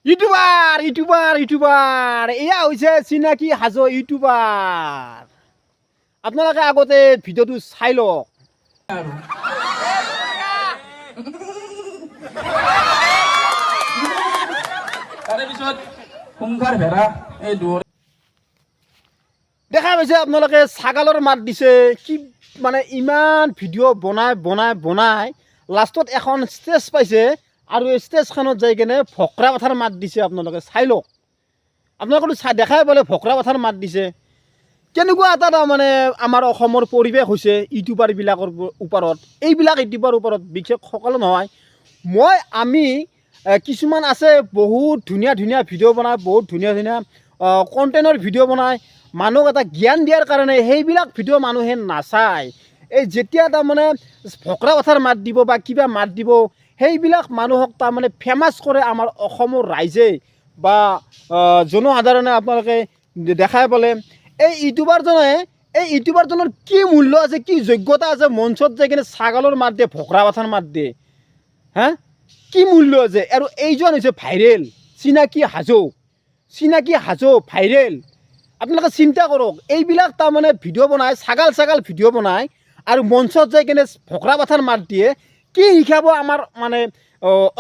YouTuber এয়া হৈছে চিনাকি হাজো ইউটিউবাৰ। আপোনালোকে আগতে ভিডিঅ'টো চাই লওক। দেখা পাইছে আপোনালোকে ছাগালৰ মাত দিছে কি মানে ইমান ভিডিঅ' বনাই লাষ্টত এখন ষ্টেজ পাইছে আৰু এই ষ্টেজখনত যাই কেনে ফকৰা কথাৰ মাত দিছে। আপোনালোকে চাই লওক, আপোনালোকে দেখাই পালে ফকৰা কথাৰ মাত দিছে। কেনেকুৱা এটা তাৰমানে আমাৰ অসমৰ পৰিৱেশ হৈছে ইউটিউবাৰবিলাকৰ ওপৰত, এইবিলাক ইউটিউবাৰৰ ওপৰত বিশেষ সকলো নহয়। আমি কিছুমান আছে বহুত ধুনীয়া ভিডিঅ' বনায়, বহুত ধুনীয়া কণ্টেণ্টৰ ভিডিঅ' বনায়, মানুহক এটা জ্ঞান দিয়াৰ কাৰণে সেইবিলাক ভিডিঅ' মানুহে নাচায়। এই যেতিয়া তাৰমানে ফকৰা কথাৰ মাত দিব বা কিবা মাত দিব সেইবিলাক মানুহক তাৰমানে ফেমাছ কৰে আমাৰ অসমৰ ৰাইজে বা জনসাধাৰণে। আপোনালোকে দেখাই পালে এই ইউটিউবাৰজনৰ কি মূল্য আছে, কি যোগ্যতা আছে মঞ্চত যাই কিনে ছাগালৰ মাত দিয়ে, ফকৰা কথাৰ মাত দিয়ে, হা কি মূল্য আছে? আৰু এইজন হৈছে ভাইৰেল চিনাকি হাজো ভাইৰেল। আপোনালোকে চিন্তা কৰক, এইবিলাক তাৰমানে ভিডিঅ' বনায়, ছাগাল ভিডিঅ' বনায় আৰু মঞ্চত যাই কিনে ফকৰা কথাৰ মাত দিয়ে। কি শিকাব আমাৰ মানে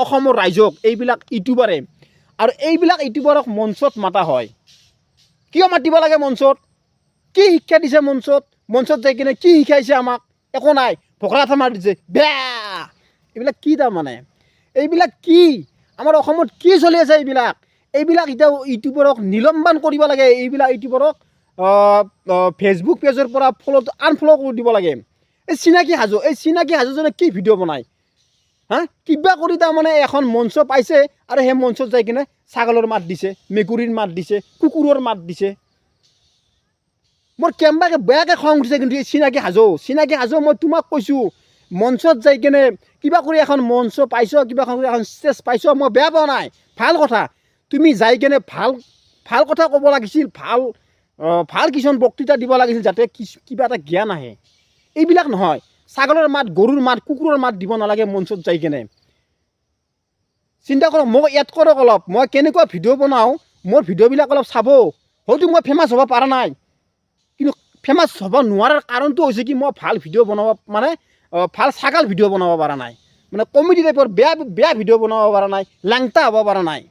অসমৰ ৰাইজক এইবিলাক ইউটিউবাৰে? আৰু এইবিলাক ইউটিউবাৰক মঞ্চত মাতা হয়, কিয় মাতিব লাগে মঞ্চত? কি শিক্ষা দিছে মঞ্চত যাই কিনে? কি শিকাইছে আমাক? একো নাই, ফকৰা কথা মাত দিছে, বেয়া। এইবিলাক কি তাৰমানে? এইবিলাক কি আমাৰ অসমত কি চলি আছে? এইবিলাক এতিয়া ইউটিউবাৰক নিলম্বন কৰিব লাগে। এইবিলাক ইউটিউবাৰক ফেচবুক পেজৰ পৰা আনফল' কৰি দিব লাগে। এই চিনাকি হাজোজনে কি ভিডিঅ' বনায়, হা কিবা কৰি তাৰমানে এখন মঞ্চ পাইছে আৰু সেই মঞ্চত যাই কিনে ছাগলৰ মাত দিছে, মেকুৰীৰ মাত দিছে, কুকুৰৰ মাত দিছে। মোৰ কেম্বাকে বেয়াকৈ খং উঠিছে। কিন্তু এই চিনাকি হাজো মই তোমাক কৈছোঁ, মঞ্চত যাই কিনে কিবা কৰি এখন মঞ্চ পাইছ, কিবা কৰি এখন ষ্টেজ পাইছ, মই বেয়া পোৱা নাই, ভাল কথা। তুমি যাই কেনে ভাল কথা ক'ব লাগিছিল, ভাল কিছুমান বক্তৃতা দিব লাগিছিল, যাতে কিবা এটা জ্ঞান আহে। এইবিলাক নহয়, ছাগলৰ মাত, গৰুৰ মাত, কুকুৰৰ মাত দিব নালাগে মঞ্চত যাই কেনে। চিন্তা কৰক, মোক এড কৰক অলপ, মই কেনেকুৱা ভিডিঅ' বনাওঁ, মোৰ ভিডিঅ'বিলাক অলপ চাব। হয়তো মই ফেমাছ হ'ব পৰা নাই, কিন্তু ফেমাছ হ'ব নোৱাৰাৰ কাৰণটো হৈছে কি, মই ভাল ভিডিঅ' বনাব মানে ভাল ছাগাল ভিডিঅ' বনাব পৰা নাই, মানে কমেডি টাইপৰ বেয়া ভিডিঅ' বনাব পৰা নাই, লাংটা হ'ব পৰা নাই।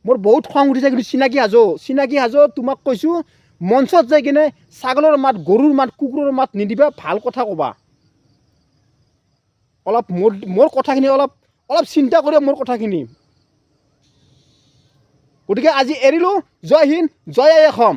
মোৰ বহুত খং উঠিছে। কিন্তু চিনাকি হাজো তোমাক কৈছোঁ, মঞ্চত যাই কিনে ছাগলৰ মাত, গৰুৰ মাত, কুকুৰৰ মাত নিদিবা, ভাল কথা ক'বা। অলপ মোৰ কথাখিনি অলপ চিন্তা কৰি মোৰ কথাখিনি। গতিকে আজি এৰিলোঁ। জয় হিন্দ, জয় আই অসম।